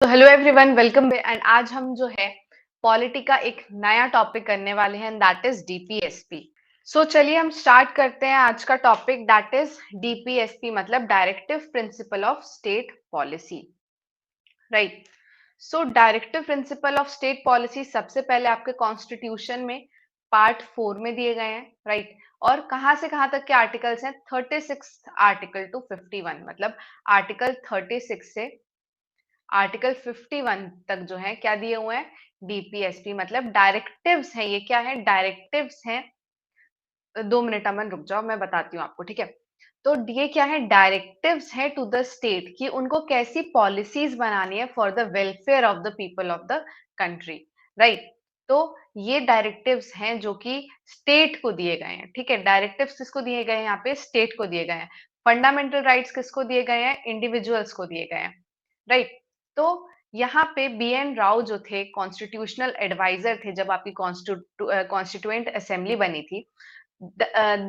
तो hello everyone, welcome and आज हम जो है पॉलिटी का एक नया टॉपिक करने वाले हैं, दैट इज डीपीएसपी। सो चलिए हम स्टार्ट करते हैं आज का टॉपिक, दैट इज डीपीएसपी मतलब directive principle of state policy. Right. So directive principle of state policy सबसे पहले आपके कॉन्स्टिट्यूशन में पार्ट 4 में दिए गए हैं। राइट। और कहां से कहां तक के आर्टिकल्स हैं? 36 आर्टिकल टू 51, मतलब आर्टिकल 36 से आर्टिकल 51 तक जो है क्या दिए हुए हैं? डीपीएसपी मतलब डायरेक्टिव्स हैं। ये क्या है? डायरेक्टिव्स हैं। 2 मिनट अमन रुक जाओ, मैं बताती हूँ आपको, ठीक है। तो ये क्या है? डायरेक्टिव्स है टू द स्टेट कि उनको कैसी पॉलिसीज बनानी है for the welfare of the people of the country. Right. तो ये डायरेक्टिव्स हैं जो कि स्टेट को दिए गए हैं। ठीक है, डायरेक्टिव्स किसको दिए गए हैं? यहाँ पे स्टेट को दिए गए हैं। फंडामेंटल राइट्स किसको दिए गए हैं? इंडिविजुअल्स को दिए गए हैं। राइट। तो यहाँ पे बी एन राव जो थे कॉन्स्टिट्यूशनल एडवाइजर थे जब आपकी कॉन्स्टिट्यूएंट असेंबली बनी थी,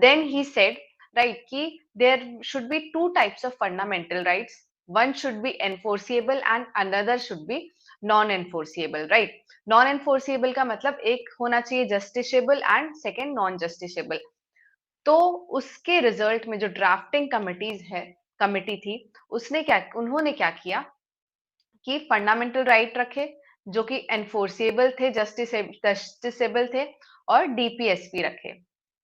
then he said, right, कि there should be two types of fundamental rights. One should be enforceable and another should be non enforceable. Right. Non enforceable का मतलब एक होना चाहिए justiciable and second non justiciable. तो उसके रिजल्ट में जो ड्राफ्टिंग कमिटी थी, उन्होंने क्या किया कि फंडामेंटल राइट रखे जो कि एनफोर्सिएबल थे, जस्टिसेबल थे, और डीपीएसपी रखे।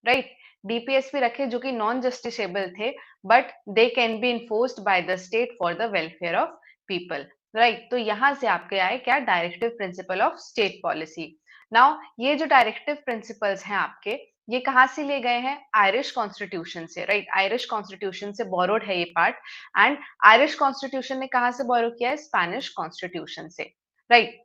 राइट। डीपीएसपी रखे जो कि नॉन जस्टिसेबल थे, but they can be enforced by the state for the welfare of people. Right. तो यहां से आपके आए क्या? Directive principle of state policy. Now ये जो डायरेक्टिव प्रिंसिपल्स हैं आपके, ये कहाँ से लिए गए हैं? आयरिश कॉन्स्टिट्यूशन से। राइट। आयरिश कॉन्स्टिट्यूशन से बोरोड है ये पार्ट। एंड आयरिश कॉन्स्टिट्यूशन ने कहां से बोरो किया है? स्पेनिश कॉन्स्टिट्यूशन से। Right.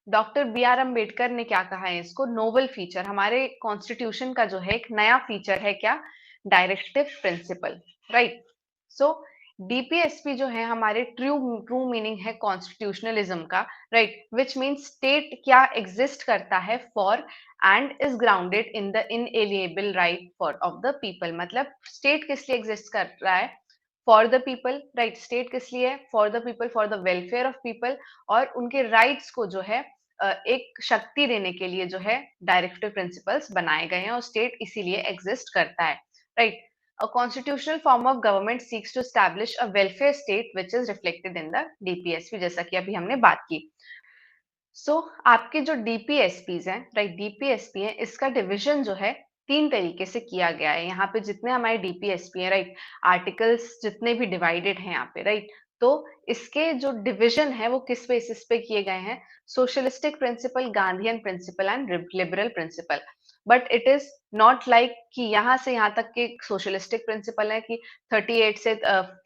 Doctor B R Ambedkar ने क्या कहा है इसको? नोबल फीचर, हमारे कॉन्स्टिट्यूशन का जो है एक नया फीचर है क्या? Directive principle. Right. So DPSP जो है हमारे ट्रू ट्रू मीनिंग है कॉन्स्टिट्यूशनलिज्म का। राइट। विच मीन्स स्टेट क्या एग्जिस्ट करता है for and is grounded in the inalienable right for of the people. मतलब स्टेट किस लिए एग्जिस्ट कर रहा है? For the people. Right. State किस लिए? For the people, for the welfare of people, और उनके राइट्स को जो है एक शक्ति देने के लिए जो है डायरेक्टिव प्रिंसिपल्स बनाए गए हैं, और स्टेट इसीलिए एग्जिस्ट करता है। Right. A constitutional form of government seeks to establish a welfare state which is reflected in the DPSP, जैसा कि अभी हमने बात की। सो आपके जो डीपीएसपीज हैं, राइट, डीपीएसपी है, इसका डिवीजन जो है 3 तरीके से किया गया है। यहाँ पे जितने हमारे डीपीएसपी हैं, राइट, आर्टिकल्स जितने भी डिवाइडेड हैं यहाँ पे, राइट, तो इसके जो डिवीजन है वो किस बेसिस पे किए गए हैं? Socialistic principle, Gandhian principle and liberal principle. But it is not like कि यहाँ से यहाँ तक के सोशलिस्टिक प्रिंसिपल है कि 38 से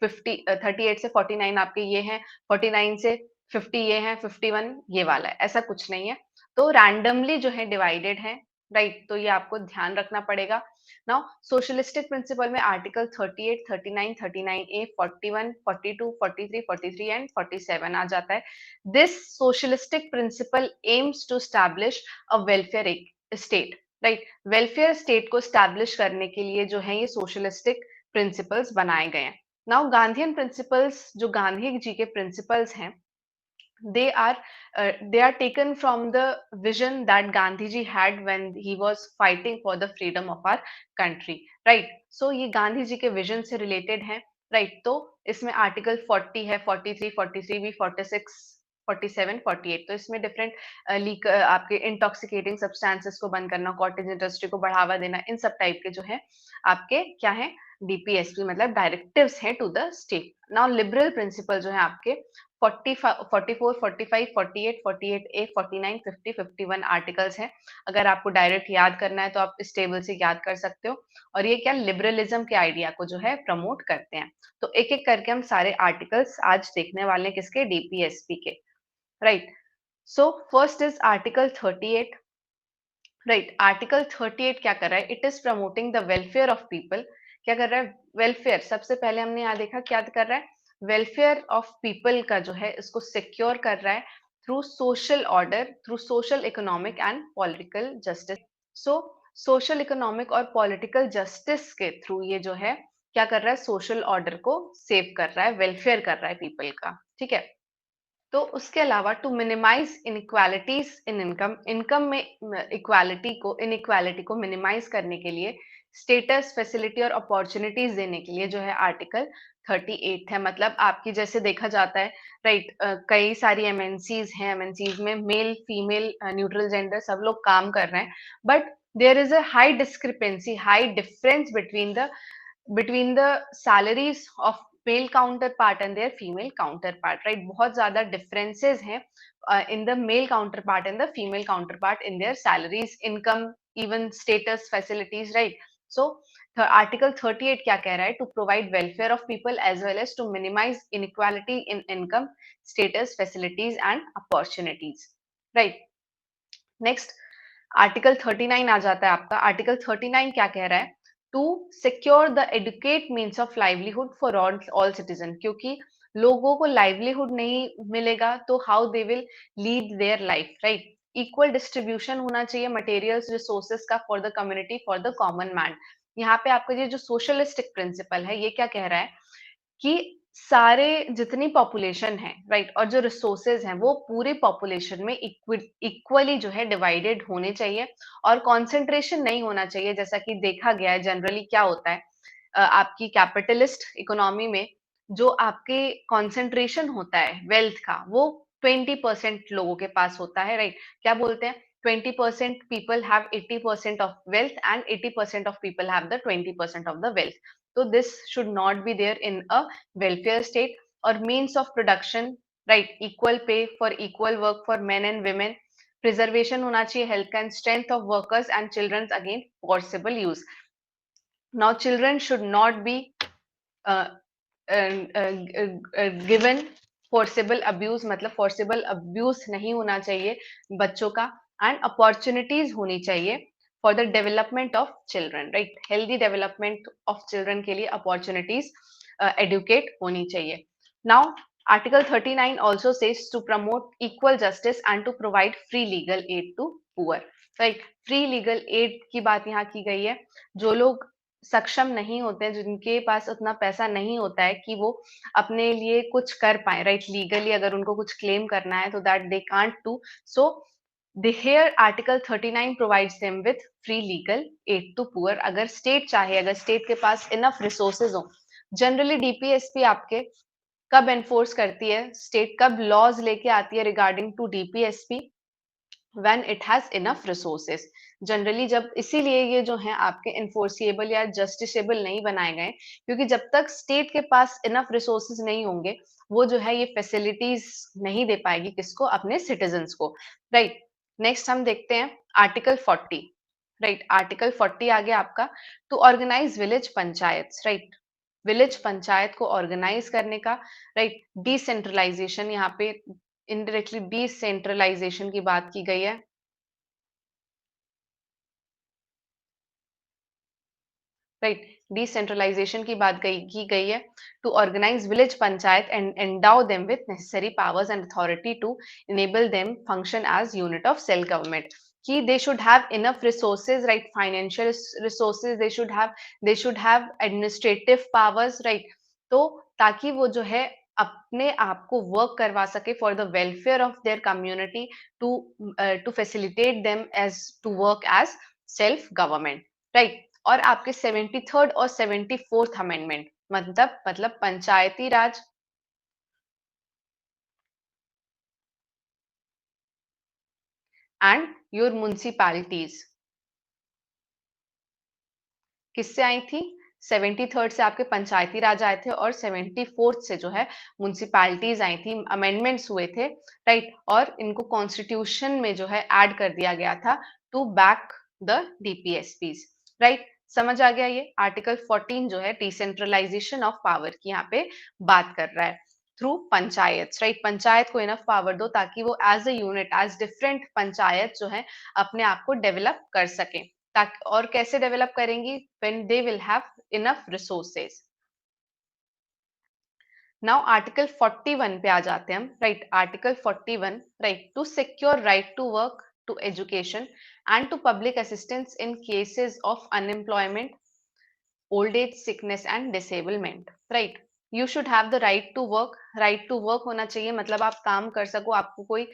50, 38 से 49 आपके ये हैं, 49 से 50 ये है, 51 ये वाला है, ऐसा कुछ नहीं है। तो रैंडमली जो है डिवाइडेड है। राइट। तो ये आपको ध्यान रखना पड़ेगा। नाउ सोशलिस्टिक प्रिंसिपल में आर्टिकल 38, 39, 39A, 41, 42, 43, 43 एंड 47 आ जाता है। This socialistic principle aims to establish a welfare state. Right. Welfare state को स्टैब्लिश करने के लिए जो है ये सोशलिस्टिक प्रिंसिपल्स बनाए गए हैं। नाउ गांधीयन प्रिंसिपल्स, जो गांधी जी के प्रिंसिपल्स हैं, they are they are taken from the vision that Gandhi ji had when he was fighting for the freedom of our country. Right. So ये गांधी जी के विजन से related है। राइट। तो इसमें article 40 है, 43, 43 भी, 46, 47, 48, तो इसमें डिफरेंट लीक आपके इंटॉक्सिकेटिंग सब्सटेंसेस को बंद करना, कॉटेज इंडस्ट्री को बढ़ावा देना, इन सब टाइप के जो है आपके क्या है? डीपीएसपी मतलब डायरेक्टिव्स है to the state. Now liberal principle जो है आपके 44, 45, 48, 48A, 49, 50, 51 आर्टिकल्स हैं। अगर आपको डायरेक्ट याद करना है तो आप इस टेबल से याद कर सकते हो। और ये क्या? लिबरलिज्म के आइडिया को जो है प्रमोट करते हैं। तो एक एक करके हम सारे आर्टिकल्स आज देखने वाले हैं, किसके? डीपीएसपी के। Right. So first is article 38। Right. Article 38 क्या कर रहा है? It is promoting the welfare of people. क्या कर रहा है? वेलफेयर। सबसे पहले हमने यहाँ देखा क्या कर रहा है? वेलफेयर ऑफ पीपल का जो है इसको सिक्योर कर रहा है through social order, through social economic and political justice. So social economic और पॉलिटिकल जस्टिस के थ्रू ये जो है क्या कर रहा है? सोशल ऑर्डर को सेव कर रहा है, वेलफेयर कर रहा है पीपल का। ठीक है। तो उसके अलावा to minimise inequalities in income, income में इनइक्वालिटी को मिनिमाइज करने के लिए स्टेटस, फैसिलिटी और अपॉर्चुनिटीज देने के लिए जो है आर्टिकल 38 है। मतलब आपकी जैसे देखा जाता है, राइट, कई सारी एमएनसीज हैं, एमएनसीज में मेल फीमेल न्यूट्रल जेंडर सब लोग काम कर रहे हैं, but there is a high discrepancy, high difference between the salaries of male counterpart and their female counterpart, right. बहुत ज्यादा डिफरेंसेस हैं in the male counterpart and the female counterpart in their salaries, income, even status, facilities, right. So article 38 क्या कह रहा है? To provide welfare of people as well as to minimise inequality in income, status, facilities and opportunities, right. Next article 39 आ जाता है आपका। Article 39 क्या कह रहा है? To secure the adequate means of livelihood for all citizen, क्योंकि लोगों को लाइवलीहुड नहीं मिलेगा तो how they will lead their life, right. Equal distribution होना चाहिए मटेरियल्स रिसोर्सेज का for the community, for the common man. यहाँ पे आपका ये जो सोशलिस्टिक प्रिंसिपल है ये क्या कह रहा है कि सारे जितनी पॉपुलेशन है, राइट, और जो रिसोर्सेज हैं वो पूरे पॉपुलेशन में इक्वली जो है डिवाइडेड होने चाहिए, और कॉन्सेंट्रेशन नहीं होना चाहिए। जैसा कि देखा गया है जनरली क्या होता है, आपकी कैपिटलिस्ट इकोनॉमी में जो आपके कॉन्सेंट्रेशन होता है वेल्थ का वो 20% लोगों के पास होता है, राइट। क्या बोलते हैं? 20% people have 80% of wealth and 80% of people have the 20% of the wealth. So this should not be there in a welfare state. Or means of production, right, equal pay for equal work for men and women, preservation होना चाहिए health and strength of workers and children's against forcible use. Now children should not be uh, given forcible abuse, मतलब forcible abuse नहीं होना चाहिए बच्चों का, and opportunities होनी चाहिए for the development of children, right. Healthy development of children के लिए अपॉर्चुनिटीज एडुकेट होनी चाहिए। Now article 39 also says to promote equal justice and to provide free legal aid to poor, right. Free legal add की बात यहाँ की गई है। जो लोग सक्षम नहीं होते हैं, जिनके पास उतना पैसा नहीं होता है कि वो अपने लिए कुछ कर पाए, राइट, लीगली अगर उनको कुछ क्लेम करना है तो that they can't do so, the here article 39 provides them with free legal aid to poor. अगर स्टेट चाहे, अगर स्टेट के पास इनफ रिसोर्सेज हो, जनरली डीपीएसपी आपके कब एनफोर्स करती है, स्टेट कब लॉज लेके आती है regarding to DPSP? when it has enough resources। Generally जब, इसीलिए ये जो है आपके इन्फोर्सिएबल या जस्टिसेबल नहीं बनाए गए, क्योंकि जब तक स्टेट के पास इनफ रिसोर्सेज नहीं होंगे वो जो है ये फैसिलिटीज नहीं दे पाएगी किसको? अपने सिटीजन्स को, राइट। नेक्स्ट हम देखते हैं आर्टिकल 40, राइट। आर्टिकल 40 आ गया आपका, to organise village panchayat, right. Village panchayat को ऑर्गेनाइज करने का, राइट। डिसेंट्रलाइजेशन, यहाँ पे इनडायरेक्टली डिसेंट्रलाइजेशन की बात की गई है, राइट। डिसेंट्रलाइजेशन की बात की गई है, to organise village panchayat and endow them with necessary powers and authority to enable them function as unit of self government, कि they should have enough resources, right, financial resources, they should have administrative powers, right. तो ताकि वो जो है अपने आप को work करवा सके for the welfare of their community, to to facilitate them as to work as self government, right. और आपके 73rd और 74th अमेंडमेंट, मतलब panchayati raj and your municipalities किससे आई थी? 73rd से आपके पंचायती राज आए थे और 74th से जो है म्युनिसिपैलिटीज आई थी, अमेंडमेंट्स हुए थे, राइट। और इनको कॉन्स्टिट्यूशन में जो है ऐड कर दिया गया था to back the DPSPs, right. समझ आ गया? ये आर्टिकल 14 जो है डिसेंट्रलाइजेशन ऑफ पावर की यहाँ पे बात कर रहा है थ्रू पंचायत, राइट। पंचायत को इनफ पावर दो ताकि वो as a unit, as different panchayat जो है अपने आप को डेवलप कर सके। ताकि और कैसे डेवलप करेंगी? When they will have enough resources. Now article 41 पे आ जाते हैं हम, राइट। Article 41, right, to secure right to work, to education and to public assistance in cases of unemployment, old age, sickness and disablement, right? You should have the right to work, right to work होना चाहिए, मतलब आप काम कर सको, आपको कोई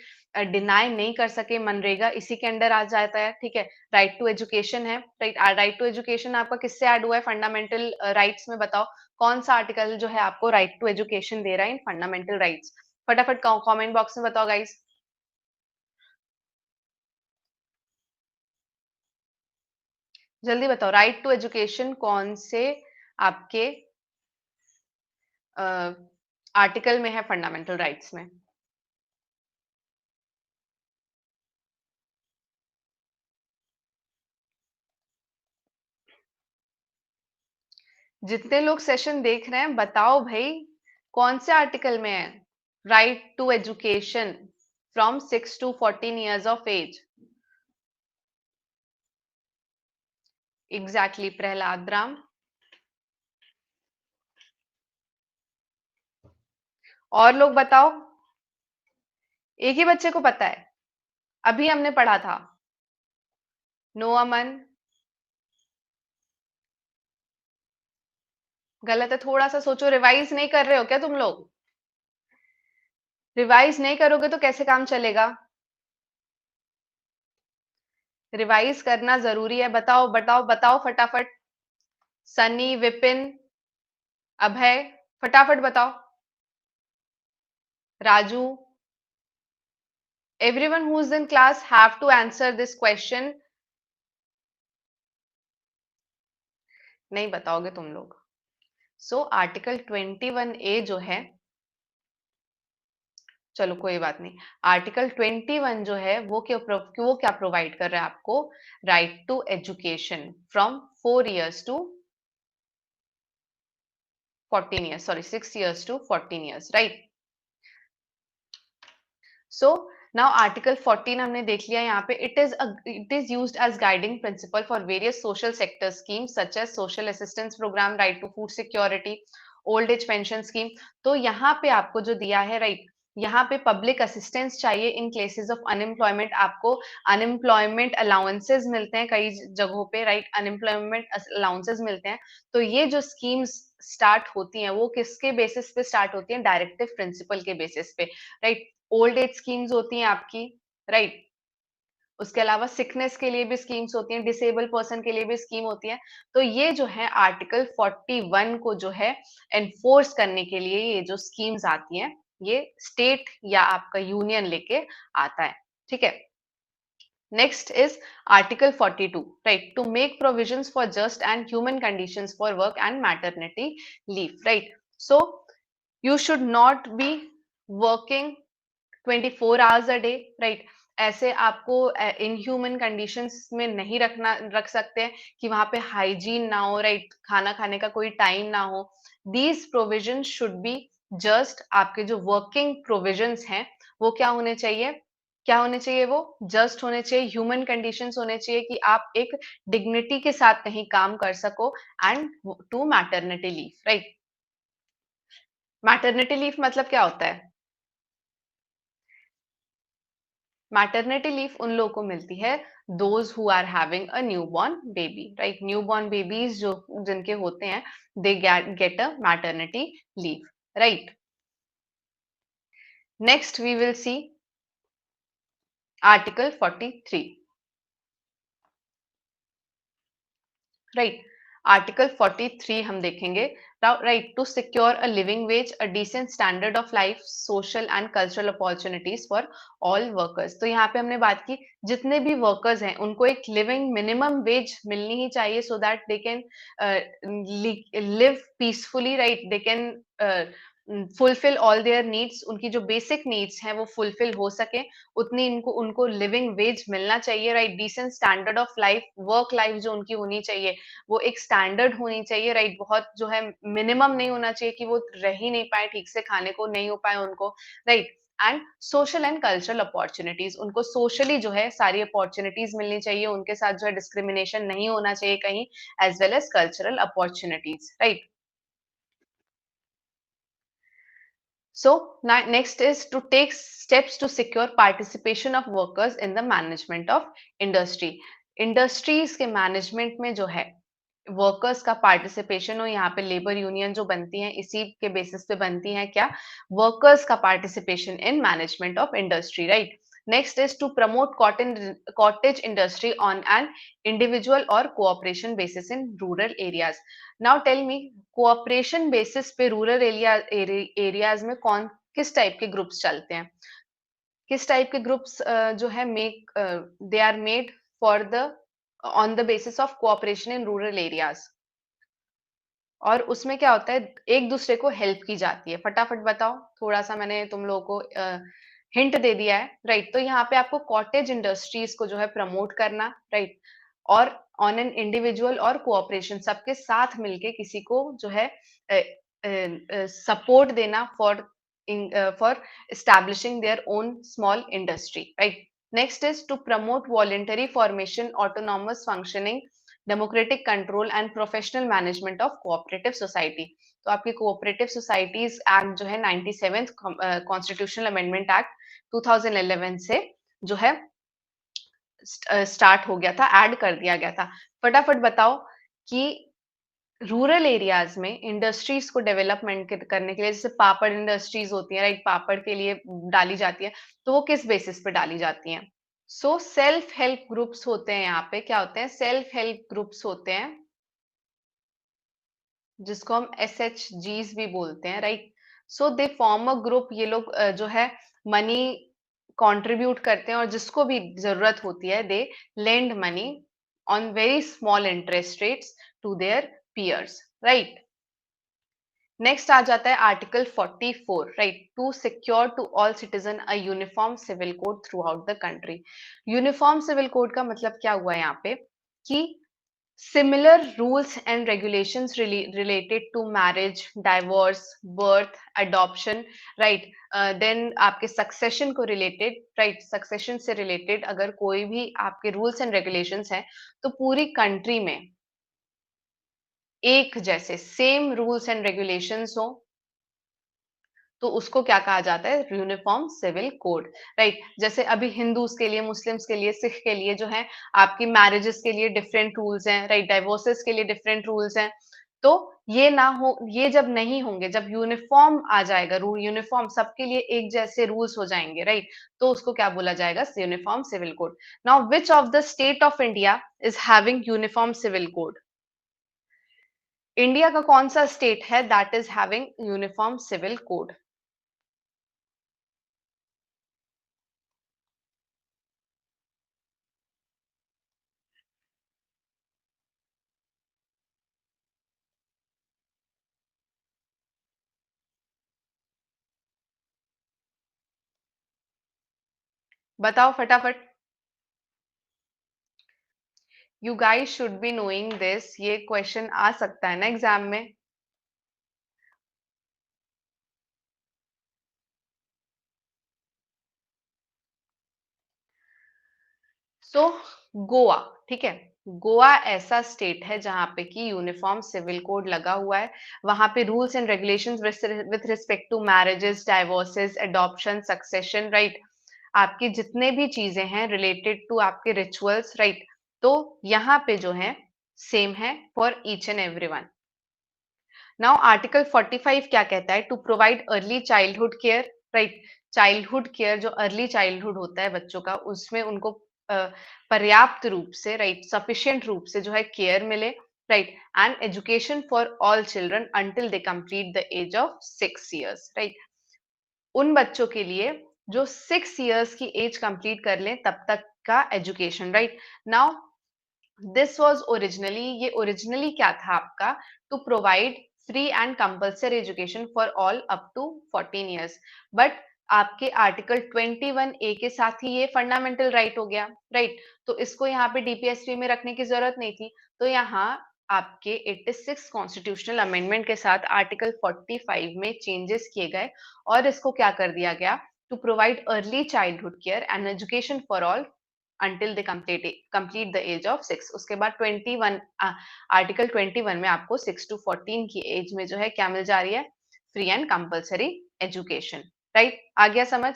deny नहीं कर सके, मनरेगा इसी के अंडर आ जाता है, ठीक है। राइट टू एजुकेशन है, राइट। राइट टू एजुकेशन आपका किससे ऐड हुआ है? फंडामेंटल राइट्स में। बताओ कौन सा आर्टिकल जो है आपको राइट टू एजुकेशन दे रहा है इन फंडामेंटल राइट्स? फटाफट कमेंट बॉक्स में बताओ गाइस। जल्दी बताओ, राइट टू एजुकेशन कौन से आपके आर्टिकल में है फंडामेंटल राइट्स में? जितने लोग सेशन देख रहे हैं बताओ भाई, कौन से आर्टिकल में है right to education from 6 to 14 years of age? Exactly, Prahlad Ram. और लोग बताओ, एक ही बच्चे को पता है, अभी हमने पढ़ा था। नो अमन, गलत है, थोड़ा सा सोचो। रिवाइज नहीं कर रहे हो क्या तुम लोग? रिवाइज नहीं करोगे तो कैसे काम चलेगा? रिवाइज करना जरूरी है। बताओ बताओ बताओ फटाफट। सनी, विपिन, अभय, फटाफट बताओ। Raju, everyone who's in class have to answer this question. नहीं बताओगे तुम लोग? सो आर्टिकल 21A जो है, चलो कोई बात नहीं। आर्टिकल 21 जो है वो क्या प्रोवाइड कर रहा है आपको? Right to education from 4 years to 14 years, sorry 6 years to 14 years, right. So now article 14 हमने देख लिया यहाँ पे। It is used as guiding principle for various social sector scheme such as social assistance program, right to food security, old age pension scheme. तो यहाँ पे आपको जो दिया है, राइट, यहाँ पे पब्लिक असिस्टेंस चाहिए इन केसेस ऑफ अनएम्प्लॉयमेंट। आपको अनएम्प्लॉयमेंट अलाउंसेस मिलते हैं कई जगहों पे, राइट, अनएम्प्लॉयमेंट अलाउंसेस मिलते हैं। तो ये जो स्कीम्स स्टार्ट होती हैं वो किसके बेसिस पे स्टार्ट होती हैं? डायरेक्टिव प्रिंसिपल के बेसिस पे, राइट। ओल्ड एज स्कीम्स होती हैं आपकी, राइट। उसके अलावा सिकनेस के लिए भी स्कीम्स होती हैं, डिसेबल पर्सन के लिए भी स्कीम होती है। तो ये जो है आर्टिकल 41 को जो है एनफोर्स करने के लिए ये जो स्कीम्स आती हैं, ये स्टेट या आपका यूनियन लेके आता है, ठीक है। Next is Article 42, right? To make provisions for just and human conditions for work and maternity leave, right? So you should not be working 24 hours a day, right? ऐसे आपको इनह्यूमन कंडीशंस में नहीं रख सकते हैं कि वहां पे हाइजीन ना हो, राइट, खाना खाने का कोई टाइम ना हो। These provision should be just, आपके जो वर्किंग प्रोविजंस हैं वो क्या होने चाहिए? क्या होने चाहिए? वो जस्ट होने चाहिए, ह्यूमन कंडीशंस होने चाहिए कि आप एक डिग्निटी के साथ कहीं काम कर सको। And to maternity leave, right. Maternity leave मतलब क्या होता है? मैटरनिटी लीव उन लोगों को मिलती है those who are having a newborn baby, right. Newborn babies जो जिनके होते हैं, they get a maternity leave, right. Next we will see article 43, right. Article 43 हम देखेंगे, right to secure a living wage, a decent standard of life, social and cultural opportunities for all workers. तो यहाँ पे हमने बात की, जितने भी वर्कर्स हैं उनको एक लिविंग मिनिमम वेज मिलनी ही चाहिए, so that they can live peacefully, right. They can fulfil all there needs, उनकी जो बेसिक नीड्स हैं वो फुलफिल हो सके, उतनी इनको उनको लिविंग वेज मिलना चाहिए, right. Decent standard of life, work life जो उनकी होनी चाहिए वो एक स्टैंडर्ड होनी चाहिए, राइट। बहुत जो है मिनिमम नहीं होना चाहिए कि वो रह ही नहीं पाए, ठीक से खाने को नहीं हो पाए उनको, right. And social and cultural opportunities, उनको सोशली जो है सारी अपॉर्चुनिटीज मिलनी चाहिए, उनके साथ जो है डिस्क्रिमिनेशन नहीं होना चाहिए कहीं, as well as cultural opportunities, right. So next is to take steps to secure participation of workers in the management of industry. Industries के management में जो है वर्कर्स का पार्टिसिपेशन हो। यहाँ पे लेबर यूनियन जो बनती हैं इसी के बेसिस पे बनती हैं क्या, वर्कर्स का participation in management of industry, right. Next is to promote cottage industry on an individual और cooperation basis in rural areas. Now tell me, cooperation basis पे रूरल एरियाज में कौन किस टाइप के ग्रुप्स चलते हैं, किस टाइप के ग्रुप्स जो है make they are made for the on the basis of cooperation in rural areas. और उसमें क्या होता है, एक दूसरे को हेल्प की जाती है। फटाफट बताओ, थोड़ा सा मैंने तुम लोगों को हिंट दे दिया है, राइट। तो यहाँ पे आपको कॉटेज इंडस्ट्रीज को जो है प्रमोट करना, राइट, और ऑन एन इंडिविजुअल और कोऑपरेशन सबके साथ मिलके किसी को जो है सपोर्ट देना for establishing their own small industry, right? Next is to promote voluntary formation, autonomous functioning, democratic control and professional management of cooperative society. तो आपकी कोऑपरेटिव सोसाइटीज एक्ट जो है 97th कॉन्स्टिट्यूशनल अमेंडमेंट एक्ट 2011 से जो है start हो गया था, ऐड कर दिया गया था। फटाफट बताओ कि रूरल एरियाज में इंडस्ट्रीज को डेवलपमेंट करने के लिए, जैसे पापड़ इंडस्ट्रीज होती है, राइट, पापड़ के लिए डाली जाती है, तो वो किस बेसिस पे डाली जाती हैं। सो सेल्फ हेल्प ग्रुप्स होते हैं, यहाँ पे क्या होते हैं, सेल्फ हेल्प ग्रुप्स होते हैं जिसको हम SHGs भी बोलते हैं, right. So they form a group, ये लोग जो है मनी कंट्रीब्यूट करते हैं और जिसको भी जरूरत होती है they lend money on very small interest rates to their peers, right. Next आ जाता है article 44, right, to secure to all citizen a uniform civil code throughout the country. Uniform civil code का मतलब क्या हुआ यहाँ पे कि similar rules and regulations related to marriage, divorce, birth, adoption, right, then आपके succession को related, right, succession से related अगर कोई भी आपके rules and regulations हैं तो पूरी country में एक जैसे सेम रूल्स एंड रेगुलेशंस हो तो उसको क्या कहा जाता है, यूनिफॉर्म सिविल कोड, राइट। जैसे अभी हिंदूज के लिए, मुस्लिम्स के लिए, सिख के लिए जो है आपकी मैरिजेस के लिए डिफरेंट रूल्स हैं, राइट, डाइवोर्सेस के लिए डिफरेंट रूल्स हैं। तो ये ना हो, ये जब नहीं होंगे, जब यूनिफॉर्म आ जाएगा, रूल यूनिफॉर्म सबके लिए एक जैसे रूल्स हो जाएंगे, राइट, तो उसको क्या बोला जाएगा, uniform civil code. Now which of the state of India is having uniform civil code? India का कौन सा स्टेट है that is having uniform civil code? बताओ फटाफट। You guys should be knowing this, ये क्वेश्चन आ सकता है ना एग्जाम में। सो गोवा, ठीक है, गोवा ऐसा स्टेट है जहां पे कि यूनिफॉर्म सिविल कोड लगा हुआ है। वहां पे rules and regulations with respect to marriages, divorces, adoption, succession, right, आपकी जितने भी चीजें हैं रिलेटेड टू आपके रिचुअल्स, राइट, तो यहाँ पे जो है सेम है for each and every one. Now article 45 क्या कहता है, to provide early childhood care, right, childhood care जो अर्ली चाइल्डहुड होता है बच्चों का, उसमें उनको पर्याप्त रूप से, राइट, सफिशिएंट रूप से जो है केयर मिले, right, and education for all children until they complete the age of 6 years, right, उन बच्चों के लिए जो 6 years की एज कंप्लीट कर लें तब तक का education, right. Now this was originally, ये ओरिजिनली क्या था आपका, to provide free and compulsory education for all up to 14 years, but आपके आर्टिकल 21A के साथ ही ये फंडामेंटल राइट हो गया, राइट, तो इसको यहाँ पे डीपीएसपी में रखने की जरूरत नहीं थी। तो यहाँ आपके 86 कॉन्स्टिट्यूशनल अमेंडमेंट के साथ आर्टिकल 45 में चेंजेस किए गए और इसको क्या कर दिया गया, to provide early childhood care and education for all until they complete the age of 6। उसके बाद 21 आर्टिकल 21 में आपको 6 to 14 की एज में जो है क्या मिल जा रही है, free and compulsory education, right, आ गया समझ।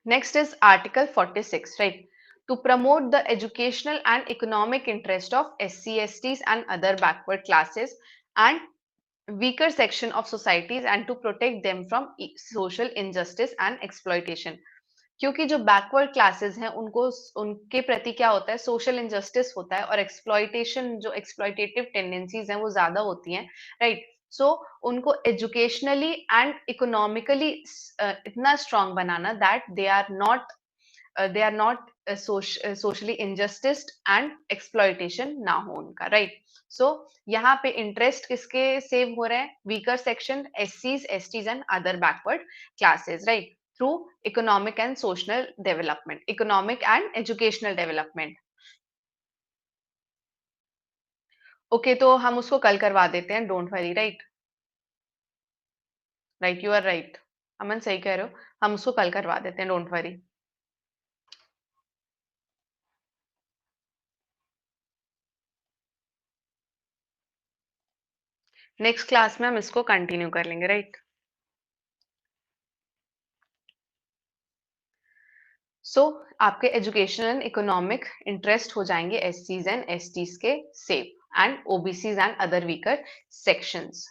Next is article 46, right, to promote the educational and economic interest of SC/STs and other backward classes and weaker section of societies and to protect them from social injustice and exploitation. क्योंकि जो backward classes हैं उनको उनके प्रति क्या होता है, social injustice होता है और एक्सप्लॉइटेशन, जो एक्सप्लॉइटेटिव टेंडेंसीज हैं वो ज्यादा होती हैं, राइट। सो उनको एजुकेशनली एंड इकोनॉमिकली इतना strong banana that they are not socially injustice and exploitation ना हो उनका, राइट। सो यहाँ पे इंटरेस्ट किसके सेव हो रहे हैं, weaker section, SCs, STs and other backward classes, right, through economic and social development, economic and educational development. Okay, तो हम उसको कल करवा देते हैं, don't worry, right. Right, you are right, Aman सही कह रहे हो, हम उसको कल करवा देते हैं, डोंट वरी। नेक्स्ट क्लास में हम इसको कंटिन्यू कर लेंगे, राइट। सो आपके एजुकेशनल एंड इकोनॉमिक इंटरेस्ट हो जाएंगे SCs एंड STs के save and OBCs and other weaker sections.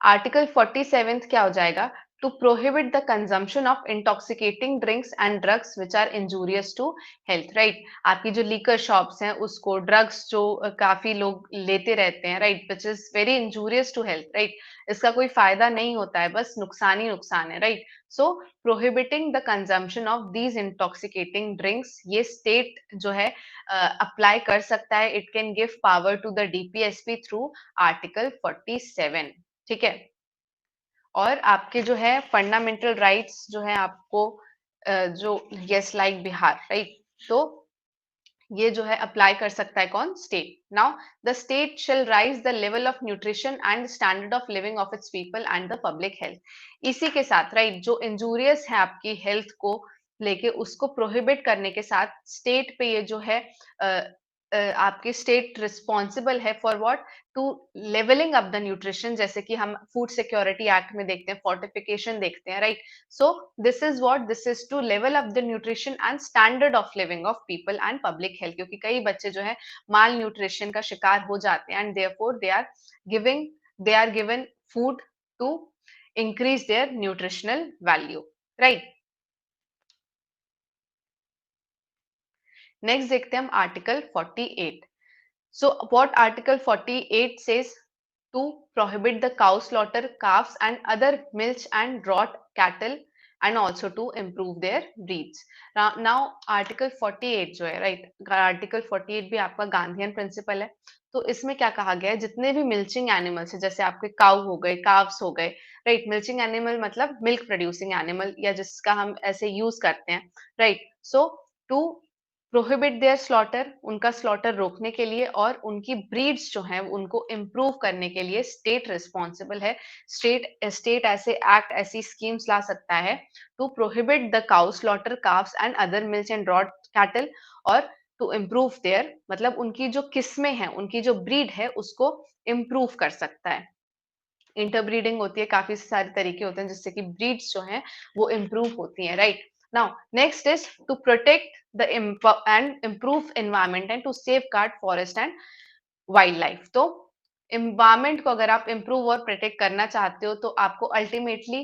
Article 47 क्या हो जाएगा, to prohibit the consumption of intoxicating drinks and drugs which are injurious to health, right. आपकी जो liquor shops हैं उसको, ड्रग्स जो काफी लोग लेते रहते हैं, right, which is very injurious to health, right. इसका कोई फायदा नहीं होता है, बस नुकसान ही नुकसान है, right. So prohibiting the consumption of these intoxicating drinks, ये स्टेट जो है अप्लाई कर सकता है, it can give power to the DPSP through article 47, ठीक है। और आपके जो है फंडामेंटल राइट्स जो है आपको जो यस लाइक बिहार, राइट, तो ये जो है अप्लाई कर सकता है कौन, state. Now the state shell rise the level of nutrition and standard of living of its people and the public health. इसी के साथ, राइट, जो इंजूरियस है आपकी हेल्थ को लेके उसको प्रोहिबिट करने के साथ स्टेट पे ये जो है आपकी स्टेट रिस्पॉन्सिबल है for what, to levelling up the nutrition, जैसे कि हम फूड सिक्योरिटी एक्ट में देखते हैं, फोर्टिफिकेशन देखते हैं, right. So this is what, this is to level up the nutrition and standard of living of people and public health, क्योंकि कई बच्चे जो है माल न्यूट्रिशन का शिकार हो जाते हैं and therefore they are given food to increase their nutritional value, right. Next देखते हैं हम article 48। So what Article 48 says, to prohibit the cow slaughter, calves and other milch and draught cattle and also to improve their breeds. Now Article 48 जो है, right, Article 48 भी आपका Gandhian principal है। तो इसमें क्या कहा गया है, जितने भी मिल्चिंग एनिमल्स है, जैसे आपके काऊ हो गए, काव्स हो गए, राइट, मिल्चिंग एनिमल मतलब मिल्क प्रोड्यूसिंग एनिमल, या जिसका हम ऐसे यूज करते हैं, right. So to prohibit their slaughter, उनका स्लॉटर रोकने के लिए और उनकी ब्रीड्स जो हैं उनको इम्प्रूव करने के लिए स्टेट रिस्पॉन्सिबल है। स्टेट ऐसे एक्ट, ऐसी स्कीम्स ला सकता है to prohibit the cow slaughter, cows and other milch and draught cattle, और टू इम्प्रूव देयर मतलब उनकी जो किस्में हैं, उनकी जो ब्रीड है उसको इम्प्रूव कर सकता है। इंटरब्रीडिंग होती है, काफी सारे तरीके होते हैं जिससे कि ब्रीड्स जो हैं वो इम्प्रूव होती हैं, right. Now, next is to protect the and improve environment and to safeguard forest and wildlife. तो environment को अगर आप improve और protect करना चाहते हो तो आपको ultimately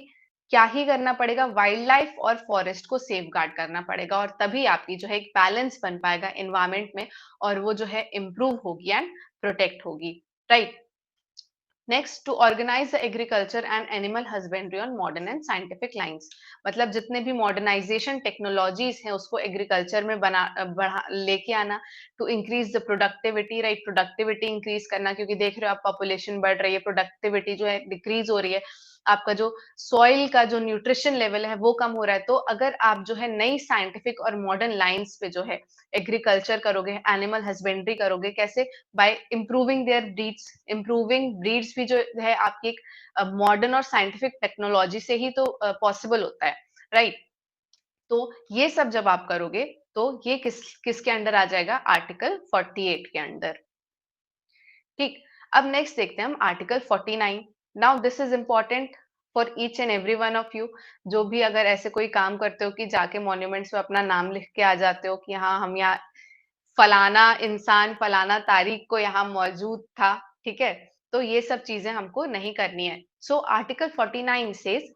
क्या ही करना पड़ेगा, वाइल्ड लाइफ और फॉरेस्ट को सेफगार्ड करना पड़ेगा, और तभी आपकी जो है एक बैलेंस बन पाएगा एनवायरमेंट में, और वो जो है इम्प्रूव होगी एंड प्रोटेक्ट होगी, right. Next, to organise the agriculture and animal husbandry on modern and scientific lines, मतलब जितने भी मॉडर्नाइजेशन टेक्नोलॉजीज हैं उसको एग्रीकल्चर में लेके आना, to increase the productivity, right, productivity increase करना, क्योंकि देख रहे हो आप पॉपुलेशन बढ़ रही है, प्रोडक्टिविटी जो है डिक्रीज हो रही है, आपका जो सॉइल का जो न्यूट्रिशन लेवल है वो कम हो रहा है। तो अगर आप जो है नई साइंटिफिक और मॉडर्न लाइंस पे जो है एग्रीकल्चर करोगे, एनिमल हस्बेंड्री करोगे, कैसे, bye improving there breeds, improving breeds भी जो है आपकी एक मॉडर्न और साइंटिफिक टेक्नोलॉजी से ही तो पॉसिबल होता है, राइट। तो ये सब जब आप करोगे तो ये किसके अंडर आ जाएगा, आर्टिकल 48 के अंडर, ठीक। अब नेक्स्ट देखते हैं हम article 49। Now this is important for each and every one of you, जो भी अगर ऐसे कोई काम करते हो कि जाके मॉन्यूमेंट्स पे अपना नाम लिख के आ जाते हो कि हाँ हम यहाँ फलाना इंसान फलाना तारीख को यहाँ मौजूद था, ठीक है? तो ये सब चीजें हमको नहीं करनी है। So article 49 says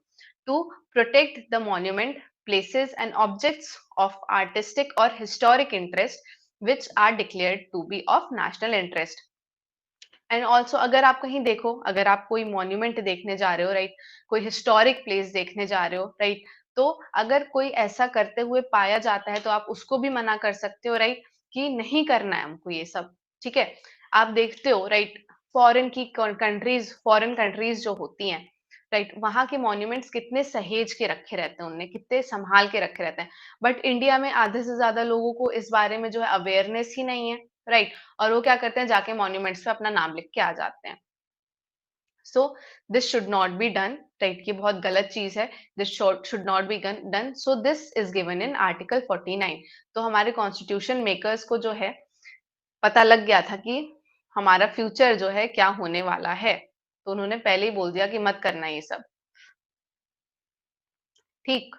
to protect the monument places and objects of artistic और historic interest which are declared to be of national interest. And also अगर आप कहीं देखो, अगर आप कोई मॉन्यूमेंट देखने जा रहे हो, राइट, कोई हिस्टोरिक प्लेस देखने जा रहे हो, राइट, तो अगर कोई ऐसा करते हुए पाया जाता है तो आप उसको भी मना कर सकते हो, राइट, कि नहीं करना है हमको ये सब, ठीक है? आप देखते हो, राइट, फॉरेन कंट्रीज जो होती हैं, राइट, वहां के मॉन्यूमेंट्स कितने सहेज के रखे रहते हैं, उनने कितने संभाल के रखे रहते हैं। बट इंडिया में आधे से ज्यादा लोगों को इस बारे में जो है अवेयरनेस ही नहीं है, राइट, और वो क्या करते हैं, जाके मॉन्यूमेंट्स पे अपना नाम लिख के आ जाते हैं। So this should not be done, right, ये बहुत गलत चीज है। This should not be done, so this is given in article 49। तो हमारे कॉन्स्टिट्यूशन मेकर्स को जो है पता लग गया था कि हमारा फ्यूचर जो है क्या होने वाला है, तो उन्होंने पहले ही बोल दिया कि मत करना ये सब, ठीक।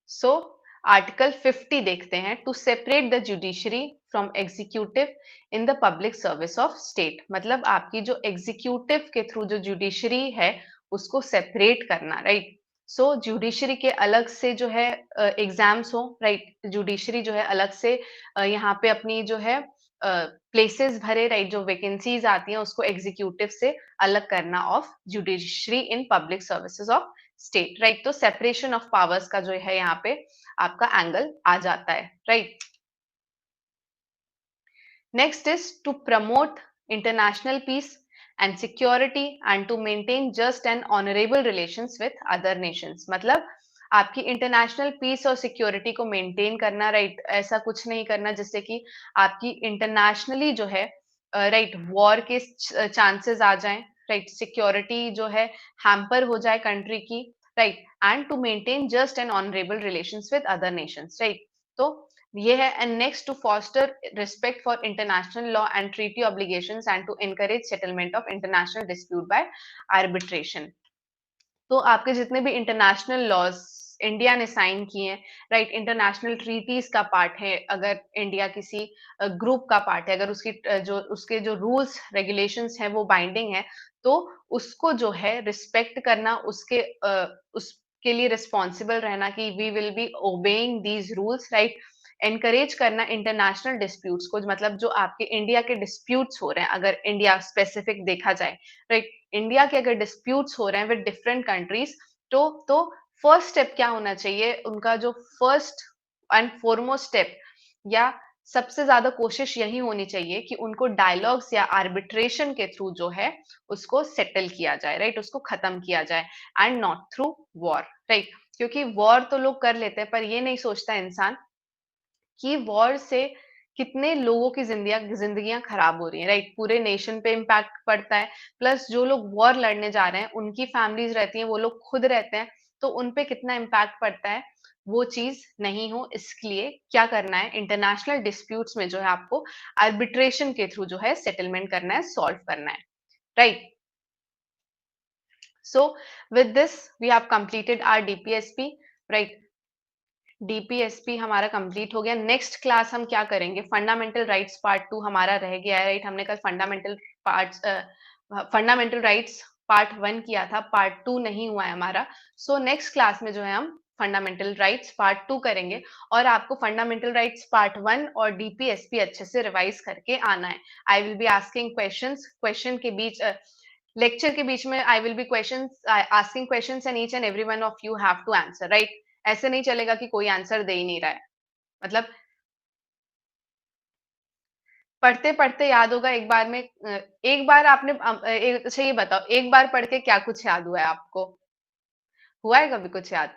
सो आर्टिकल 50 देखते हैं, to separate the judiciary from executive in the public service of state. मतलब आपकी जो एग्जीक्यूटिव के थ्रू जो जुडिशरी है उसको सेपरेट करना, राइट। सो जुडिशरी के अलग से जो है एग्जाम्स हो, राइट, जुडिशरी जो है अलग से यहाँ पे अपनी जो है प्लेसेस भरे, राइट, जो वैकेंसीज आती हैं उसको एग्जीक्यूटिव से अलग करना of judiciary in public services of state, right. तो सेपरेशन ऑफ पावर्स का जो है यहाँ पे आपका एंगल आ जाता है, right. Next is to promote international peace and security and to maintain just and honourable relations with other nations. मतलब आपकी इंटरनेशनल पीस और सिक्योरिटी को मेंटेन करना, राइट, ऐसा कुछ नहीं करना जिससे कि आपकी इंटरनेशनली जो है, राइट, वॉर के चांसेस आ जाएं, राइट, सिक्योरिटी जो है हैम्पर हो जाए कंट्री की, right, and to maintain just and honourable relations with other nations, right. तो ये है। And next, to foster respect for international law and treaty obligations and to encourage settlement of international dispute by arbitration. तो आपके जितने भी international laws India ने sign किए हैं, राइट, इंटरनेशनल ट्रीटीज का पार्ट है, अगर इंडिया किसी ग्रुप का पार्ट है, अगर उसकी जो उसके जो रूल्स रेगुलेशंस हैं वो बाइंडिंग है, तो उसको जो है रिस्पेक्ट करना, उसके लिए रिस्पॉन्सिबल रहना कि we will be obeying these rules, right. Encourage करना इंटरनेशनल डिस्प्यूट्स को, मतलब जो आपके इंडिया के डिस्प्यूट्स हो रहे हैं, अगर इंडिया स्पेसिफिक देखा जाए, राइट, इंडिया के अगर डिस्प्यूट्स हो रहे हैं विद डिफरेंट कंट्रीज, तो फर्स्ट स्टेप क्या होना चाहिए उनका, जो फर्स्ट एंड फॉरमोस्ट स्टेप या सबसे ज्यादा कोशिश यही होनी चाहिए कि उनको डायलॉग्स या आर्बिट्रेशन के थ्रू जो है उसको सेटल किया जाए, राइट, उसको खत्म किया जाए, and not through war, right. क्योंकि वॉर तो लोग कर लेते हैं पर ये नहीं सोचता इंसान कि वॉर से कितने लोगों की जिंदगियां खराब हो रही हैं, राइट, पूरे नेशन पे इम्पैक्ट पड़ता है। प्लस जो लोग वॉर लड़ने जा रहे हैं उनकी फैमिलीज रहती हैं, वो लोग खुद रहते हैं, तो उन पे कितना इम्पैक्ट पड़ता है, वो चीज नहीं हो, इसके लिए क्या करना है, इंटरनेशनल डिस्प्यूट्स में जो है आपको आर्बिट्रेशन के थ्रू जो है सेटलमेंट करना है, सॉल्व करना है, right. So with this we have completed our DPSP, right. DPSP हमारा कंप्लीट हो गया। नेक्स्ट क्लास हम क्या करेंगे, फंडामेंटल राइट्स पार्ट 2 हमारा रह गया है, राइट। हमने कल फंडामेंटल राइट्स पार्ट 1 किया था, पार्ट 2 नहीं हुआ है हमारा। सो नेक्स्ट क्लास में जो है हम फंडामेंटल राइट्स पार्ट 2 करेंगे, और आपको फंडामेंटल राइट्स पार्ट 1 और डीपीएसपी अच्छे से रिवाइज करके आना है। I will be asking questions, question के बीच लेक्चर के बीच में I will be questions asking questions and each and every one of you have to answer, right. ऐसे नहीं चलेगा कि कोई आंसर दे ही नहीं रहा है, मतलब पढ़ते पढ़ते याद होगा एक बार में। एक बार आपने अच्छा ये बताओ, एक बार पढ़ के क्या कुछ याद हुआ है आपको? हुआ है कभी कुछ याद?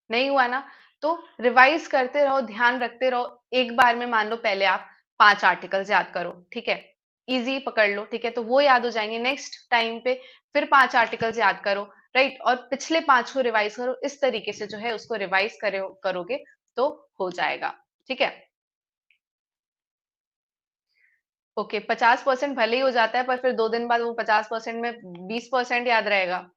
नहीं हुआ ना? तो रिवाइज करते रहो, ध्यान रखते रहो। एक बार में मान लो पहले आप 5 आर्टिकल्स याद करो, ठीक है, इजी पकड़ लो, ठीक है, तो वो याद हो जाएंगे। नेक्स्ट टाइम पे फिर 5 आर्टिकल्स याद करो, राइट, और पिछले 5 को रिवाइज करो। इस तरीके से जो है उसको रिवाइज करोगे तो हो जाएगा, ठीक है। ओके, 50% भले ही हो जाता है, पर फिर 2 दिन बाद वो 50% में 20% याद रहेगा।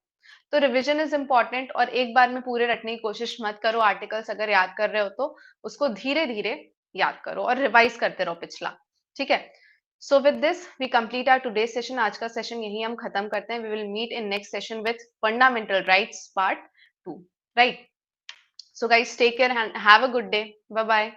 तो रिवीजन इज़ इम्पोर्टेंट, और एक बार में पूरे रटने की कोशिश मत करो। आर्टिकल्स अगर याद कर रहे हो तो उसको धीरे-धीरे याद करो और रिवाइज़ करते रहो पिछला, ठीक है? So with this we complete our today's session. आज का सेशन यहीं हम खत्म करते हैं। We will meet in next session with fundamental rights part 2, right? So guys take care and have a good day. Bye bye.